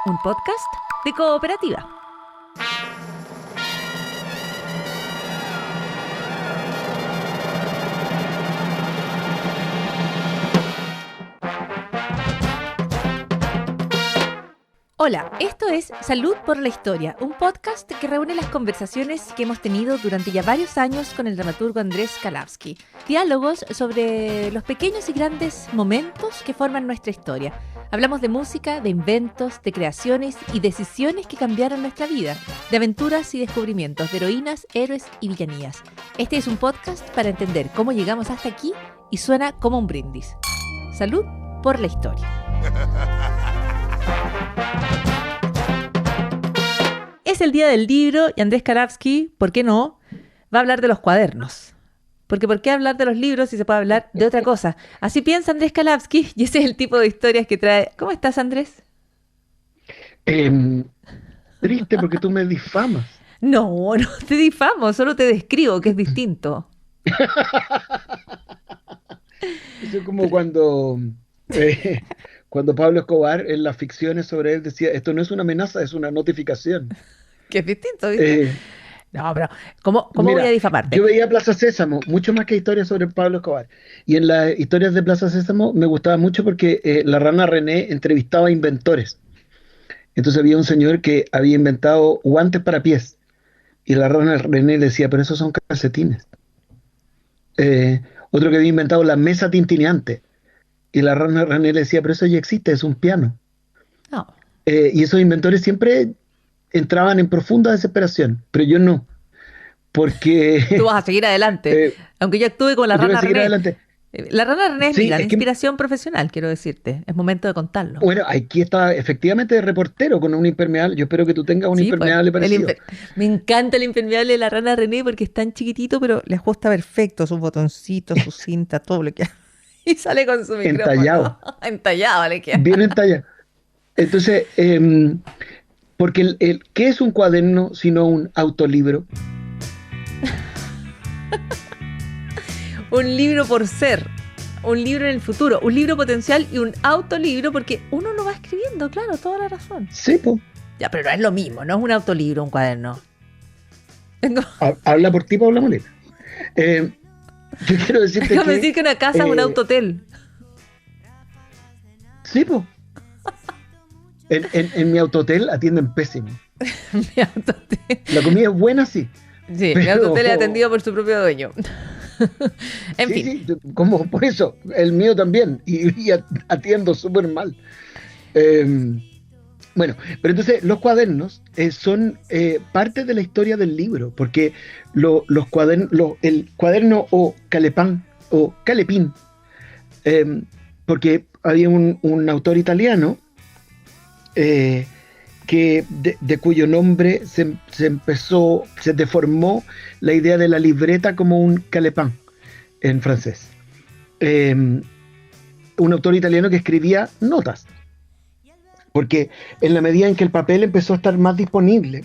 un podcast de Cooperativa. Hola, esto es Salud por la Historia, un podcast que reúne las conversaciones que hemos tenido durante ya varios años con el dramaturgo Andrés Kalavsky. Diálogos sobre los pequeños y grandes momentos que forman nuestra historia. Hablamos de música, de inventos, de creaciones y decisiones que cambiaron nuestra vida, de aventuras y descubrimientos, de heroínas, héroes y villanías. Este es un podcast para entender cómo llegamos hasta aquí y suena como un brindis. Salud por la Historia. Es el día del libro y Andrés Kalavsky, ¿por qué no?, va a hablar de los cuadernos. Porque ¿por qué hablar de los libros si se puede hablar de otra cosa? Así piensa Andrés Kalavsky y ese es el tipo de historias que trae. ¿Cómo estás, Andrés? Triste porque tú me difamas. No te difamo, solo te describo, que es distinto. Eso es como cuando Pablo Escobar en las ficciones sobre él decía, esto no es una amenaza, es una notificación. Que es distinto, ¿viste? Eh, No, pero ¿cómo voy a Mira, difamarte? yo veía Plaza Sésamo, mucho más que historias sobre Pablo Escobar. Y en las historias de Plaza Sésamo me gustaba mucho porque la rana René entrevistaba a inventores. Entonces había un señor que había inventado guantes para pies. Y la rana René le decía, pero esos son calcetines. Otro que había inventado la mesa tintineante. Y la rana René le decía, pero eso ya existe, es un piano. No, Y esos inventores siempre entraban en profunda desesperación, pero yo no, tú porque vas a seguir adelante. eh, Aunque yo actúe como la yo voy a rana seguir René. adelante. La rana René es mi Sí, gran es que, inspiración profesional, quiero decirte. Es momento de contarlo. bueno, aquí está efectivamente de reportero con un impermeable. Yo espero que tú tengas un Sí, pues. impermeable parecido. Me encanta el impermeable de la rana René porque es tan chiquitito, pero le ajusta perfecto sus botoncitos, su cinta, todo lo que hace. Y sale con su micrófono. Entallado, Entallado le queda. bien entallado. Entonces, porque ¿qué es un cuaderno sino un autolibro? Un libro por ser. Un libro en el futuro. Un libro potencial y un autolibro porque uno lo va escribiendo, claro, toda la razón. Sí, pues, Ya, pero no es lo mismo, no es un autolibro, un cuaderno. Tengo- habla por ti, Paula Molina. Eh, yo quiero decirte Déjame que, decir que una casa es un eh, autohotel. sí, pues, en mi autohotel atienden pésimo. Mi autohotel. La comida es buena, sí, Sí, mi autohotel es pero atendido por su propio dueño. En sí, fin. sí, como por eso, el mío también, y atiendo súper mal. Eh, bueno, pero entonces los cuadernos son parte de la historia del libro, porque los cuadernos, el cuaderno o calepán o calepín, eh, porque había un autor italiano eh, de cuyo nombre se deformó la idea de la libreta como un calepán en francés. Eh, un autor italiano que escribía notas, porque en la medida en que el papel empezó a estar más disponible,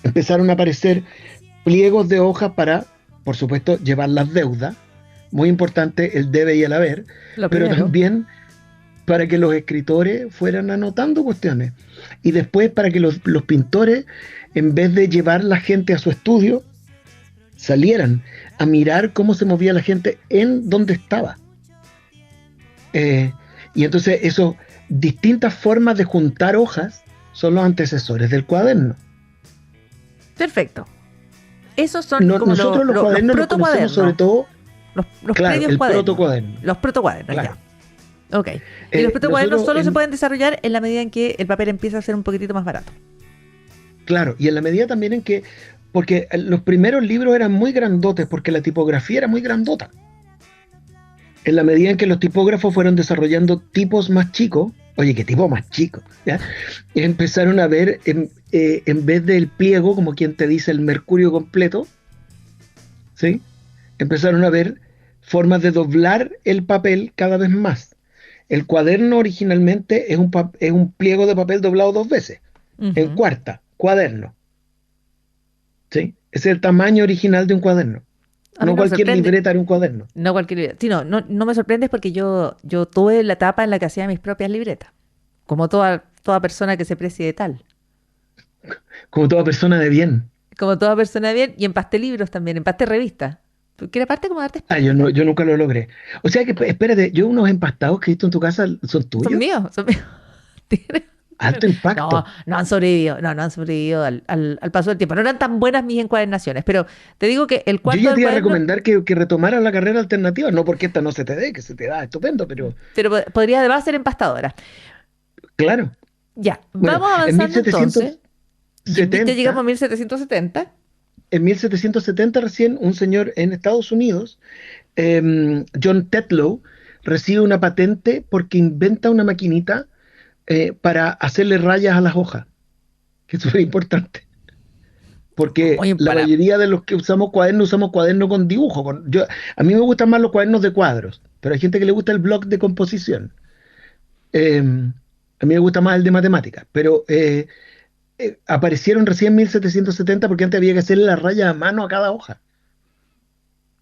empezaron a aparecer pliegos de hojas para, por supuesto, llevar las deudas, muy importante el debe y el haber, Lo pero primero. también para que los escritores fueran anotando cuestiones. Y después para que los pintores, en vez de llevar la gente a su estudio, salieran a mirar cómo se movía la gente en donde estaba. Y entonces eso, distintas formas de juntar hojas son los antecesores del cuaderno. Perfecto. Esos son como Nosotros los los cuadernos los conocemos sobre protocuadernos. todo, Los claro, previos el cuadernos. protocuaderno. Los protocuadernos, Claro. ya. Ok. Y los protocuadernos Nosotros solo se pueden desarrollar en la medida en que el papel empieza a ser un poquitito más barato. Claro, y en la medida también en que, porque los primeros libros eran muy grandotes, porque la tipografía era muy grandota. En la medida en que los tipógrafos fueron desarrollando tipos más chicos, oye, qué tipo más chico, ¿ya? Empezaron a ver, en vez del pliego, como quien te dice el mercurio completo, ¿sí? Empezaron a ver formas de doblar el papel cada vez más. El cuaderno originalmente es un pliego de papel doblado dos veces, en Ujú. cuarta, cuaderno, ¿sí? Ese es el tamaño original de un cuaderno. A mí No no me cualquier sorprende. libreta era un cuaderno. No cualquier libreta. Sí, no me sorprendes porque yo tuve la etapa en la que hacía mis propias libretas. Como toda persona que se precie de tal. como toda persona de bien. Como toda persona de bien, y empaste libros también, empaste revistas. Porque era parte como de artes Ah, yo, no, plásticas. yo nunca lo logré. O sea que, espérate, yo unos empastados que he visto en tu casa son Son tuyos. míos, son míos. Alto No, impacto. no han sobrevivido, no han sobrevivido al paso del tiempo. No eran tan buenas mis encuadernaciones, pero te digo que el Yo cuarto ya te del iba a cuaderno, recomendar que retomaras la carrera alternativa, no porque esta no se te dé, que se te da estupendo, pero pero podría además ser empastadora. claro. Ya, Bueno, vamos en avanzando entonces. Ya 1770, llegamos a 1770. en 1770 recién un señor en Estados Unidos, John Tetlow, recibe una patente porque inventa una maquinita para hacerle rayas a las hojas, que es súper importante. Porque Muy la para. mayoría de los que usamos cuadernos con dibujo. A mí me gustan más los cuadernos de cuadros, pero hay gente que le gusta el blog de composición. A mí me gusta más el de matemáticas, pero aparecieron recién en 1770 porque antes había que hacerle la raya a mano a cada hoja,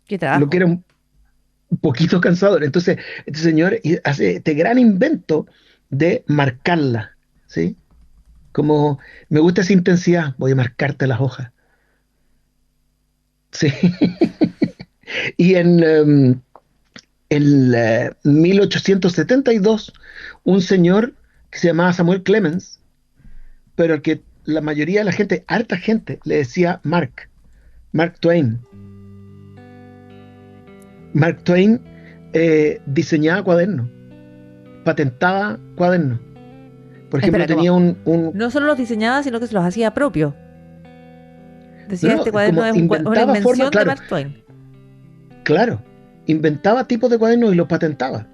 Qué lo que trabajo. era un poquito cansador. Entonces, este señor hace este gran invento de marcarla, ¿sí? Como me gusta esa intensidad, voy a marcarte las hojas, ¿sí? Y en 1872, un señor que se llamaba Samuel Clemens, pero al que la mayoría de la gente, harta gente, le decía Mark Twain. Mark Twain diseñaba cuadernos, patentaba cuadernos. Por ejemplo, Espera, ¿cómo? tenía un No solo los diseñaba, sino que se los hacía propio. no, Decía, no, este cuaderno como es una inventaba formas, invención de claro, Mark Twain. claro, inventaba tipos de cuadernos y los patentaba.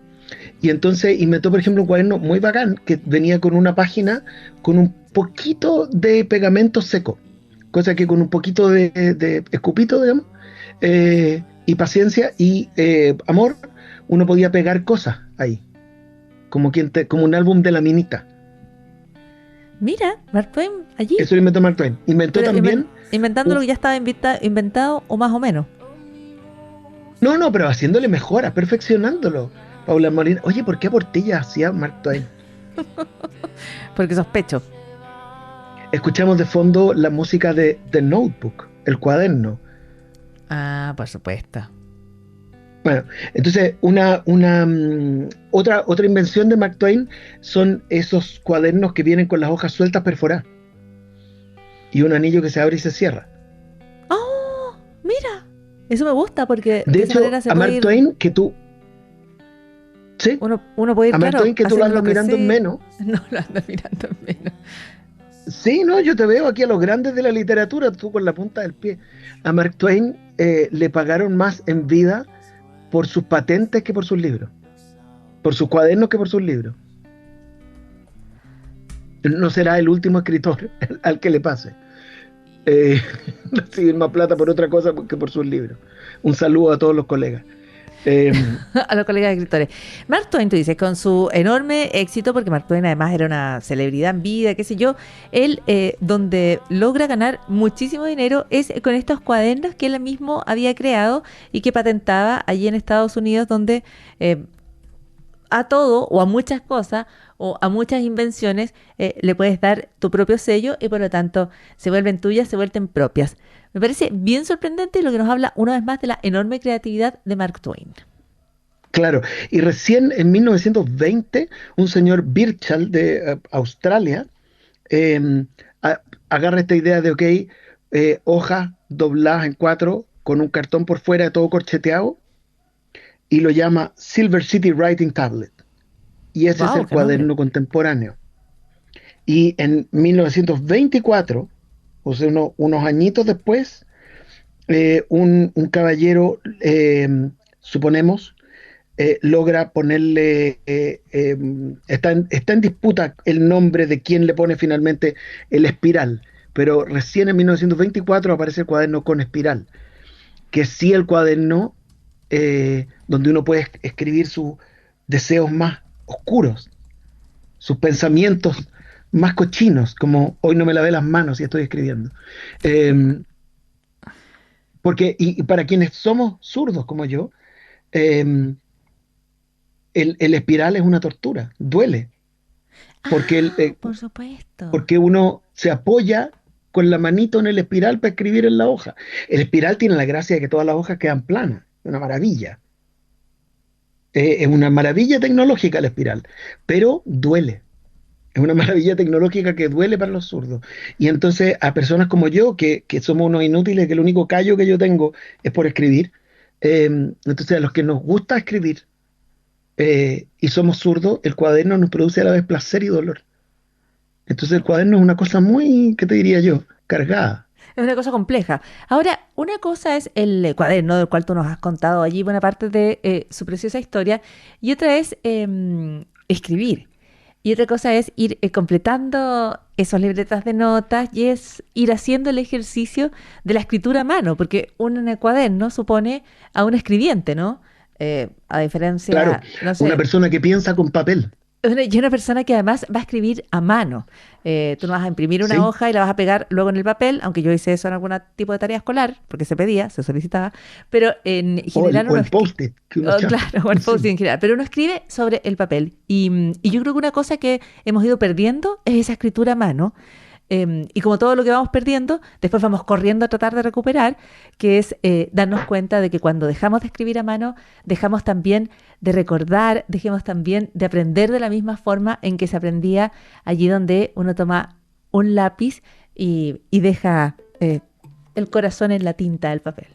Y entonces inventó, por ejemplo, un cuaderno muy bacán que venía con una página con un poquito de pegamento seco, cosa que con un poquito de escupito, digamos, y paciencia y amor, uno podía pegar cosas ahí, como un álbum de la minita. Mira, Mark Twain allí, Eso lo inventó Mark Twain. Inventó pero también, inventando lo un- que ya estaba inventado o más o menos. no, no, pero haciéndole mejoras, perfeccionándolo. Paula Molina, oye, ¿por qué Portilla hacía Mark Twain? Porque sospecho. Escuchamos de fondo la música de The Notebook, el cuaderno. Ah, por supuesto. Bueno, entonces otra invención de Mark Twain son esos cuadernos que vienen con las hojas sueltas perforadas y un anillo que se abre y se cierra. ¡Oh! Mira, eso me gusta porque De de esa hecho, manera se a puede Mark ir, Twain sí, uno puede ir, a Mark claro, Twain que tú lo haciendo andas lo que mirando en sé. menos. No lo ando mirando menos. Sí, no, yo te veo aquí a los grandes de la literatura, tú con la punta del pie. A Mark Twain le pagaron más en vida por sus patentes que por sus libros, por sus cuadernos que por sus libros. No será el último escritor al que le pase. eh, recibir más plata por otra cosa que por sus libros. Un saludo a todos los colegas. Eh, A los colegas escritores. Mark Twain, tú dices, con su enorme éxito, porque Mark Twain además era una celebridad en vida, qué sé yo, él donde logra ganar muchísimo dinero es con estos cuadernos que él mismo había creado y que patentaba allí en Estados Unidos, donde a todo o a muchas cosas o a muchas invenciones le puedes dar tu propio sello y por lo tanto se vuelven tuyas, se vuelven propias. Me parece bien sorprendente y lo que nos habla una vez más de la enorme creatividad de Mark Twain. claro, y recién en 1920, un señor Birchall de Australia eh, a- agarra esta idea de, ok, hojas dobladas en cuatro con un cartón por fuera todo corcheteado y lo llama Silver City Writing Tablet. Y ese es ¡Wow! el ¡Qué nombre! cuaderno contemporáneo. Y en 1924, o sea, unos añitos después, un caballero, suponemos, logra ponerle, está en disputa el nombre de quién le pone finalmente el espiral, pero recién en 1924 aparece el cuaderno con espiral, que es sí el cuaderno donde uno puede escribir sus deseos más oscuros, sus pensamientos más cochinos, como hoy no me lavé las manos y estoy escribiendo. Eh, porque, y para quienes somos zurdos como yo, eh, el espiral es una tortura, duele. porque, Por supuesto. porque uno se apoya con la manito en el espiral para escribir en la hoja. El espiral tiene la gracia de que todas las hojas quedan planas, una maravilla. Es una maravilla tecnológica el espiral, pero duele. Es una maravilla tecnológica que duele para los zurdos. Y entonces a personas como yo, que somos unos inútiles, que el único callo que yo tengo es por escribir, entonces a los que nos gusta escribir y somos zurdos, el cuaderno nos produce a la vez placer y dolor. Entonces el cuaderno es una cosa muy, ¿qué te diría yo? Cargada. Es una cosa compleja. Ahora, una cosa es el cuaderno del cual tú nos has contado allí buena parte de su preciosa historia, y otra es escribir. Y otra cosa es ir completando esas libretas de notas y es ir haciendo el ejercicio de la escritura a mano, porque un cuaderno supone a un escribiente, ¿no? A Claro, diferencia, no una sé, persona que piensa con papel, y una persona que además va a escribir a mano. Tú no vas a imprimir una ¿sí? hoja y la vas a pegar luego en el papel, aunque yo hice eso en algún tipo de tarea escolar, porque se pedía, se solicitaba, pero en general O uno el post-it que uno chapa. claro, o el Sí. post en general, pero uno escribe sobre el papel. Y yo creo que una cosa que hemos ido perdiendo es esa escritura a mano. Y como todo lo que vamos perdiendo, después vamos corriendo a tratar de recuperar, que es darnos cuenta de que cuando dejamos de escribir a mano, dejamos también de recordar, dejemos también de aprender de la misma forma en que se aprendía allí donde uno toma un lápiz y deja el corazón en la tinta del papel.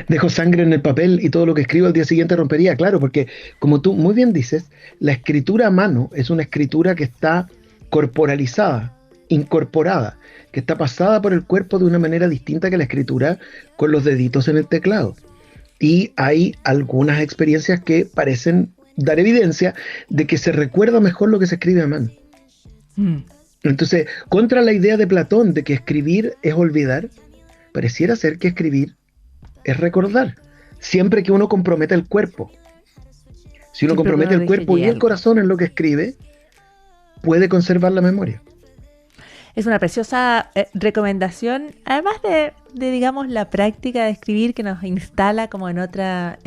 Dejo sangre en el papel y todo lo que escribo al día siguiente rompería, claro, porque como tú muy bien dices, la escritura a mano es una escritura que está corporalizada, incorporada, que está pasada por el cuerpo de una manera distinta que la escritura con los deditos en el teclado. Y hay algunas experiencias que parecen dar evidencia de que se recuerda mejor lo que se escribe a mano. Mm. Entonces, contra la idea de Platón de que escribir es olvidar, pareciera ser que escribir es recordar, siempre que uno comprometa el cuerpo. Si uno Siempre que compromete uno el deje cuerpo allí y el algo. corazón en lo que escribe, puede conservar la memoria. Es una preciosa recomendación, además digamos, la práctica de escribir que nos instala como en otra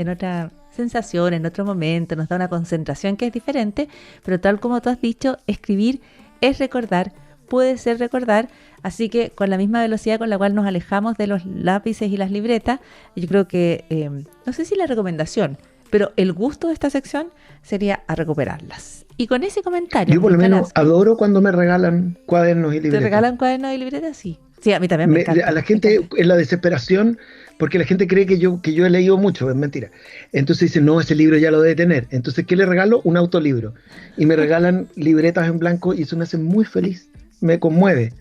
sensación, en otro momento, nos da una concentración que es diferente, pero tal como tú has dicho, escribir es recordar, puede ser recordar, así que con la misma velocidad con la cual nos alejamos de los lápices y las libretas, yo creo que, no sé si la recomendación, pero el gusto de esta sección sería a recuperarlas. Y con ese comentario, Yo por lo Andrés menos Kalavsky, adoro cuando me regalan cuadernos y ¿te libretas. regalan cuadernos y libretas? Sí. Sí, a mí también me A encanta. la Me gente encanta. en la desesperación, porque la gente cree que yo he leído mucho, es mentira. Entonces dicen, no, ese libro ya lo debe tener. Entonces, ¿qué le regalo? Un autolibro. Y me regalan libretas en blanco y eso me hace muy feliz, me conmueve,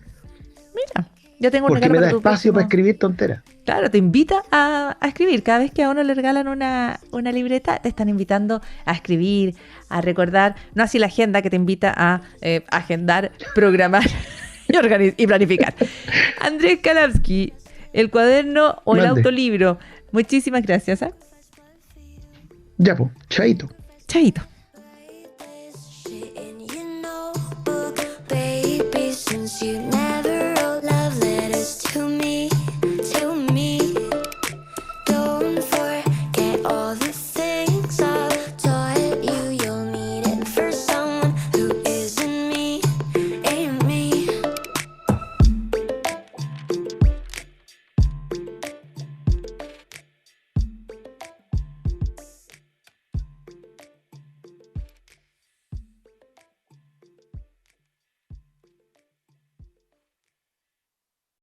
Mira, ya tengo un porque regalo me para da tu espacio para próximo. escribir tonteras. Claro, te invita a escribir. Cada vez que a uno le regalan una libreta, te están invitando a escribir, a recordar. No así la agenda que te invita a agendar, programar y planificar. Andrés Kalavsky, el cuaderno o el Mande. autolibro. Muchísimas gracias. Ya, pues, chaito. Chaito.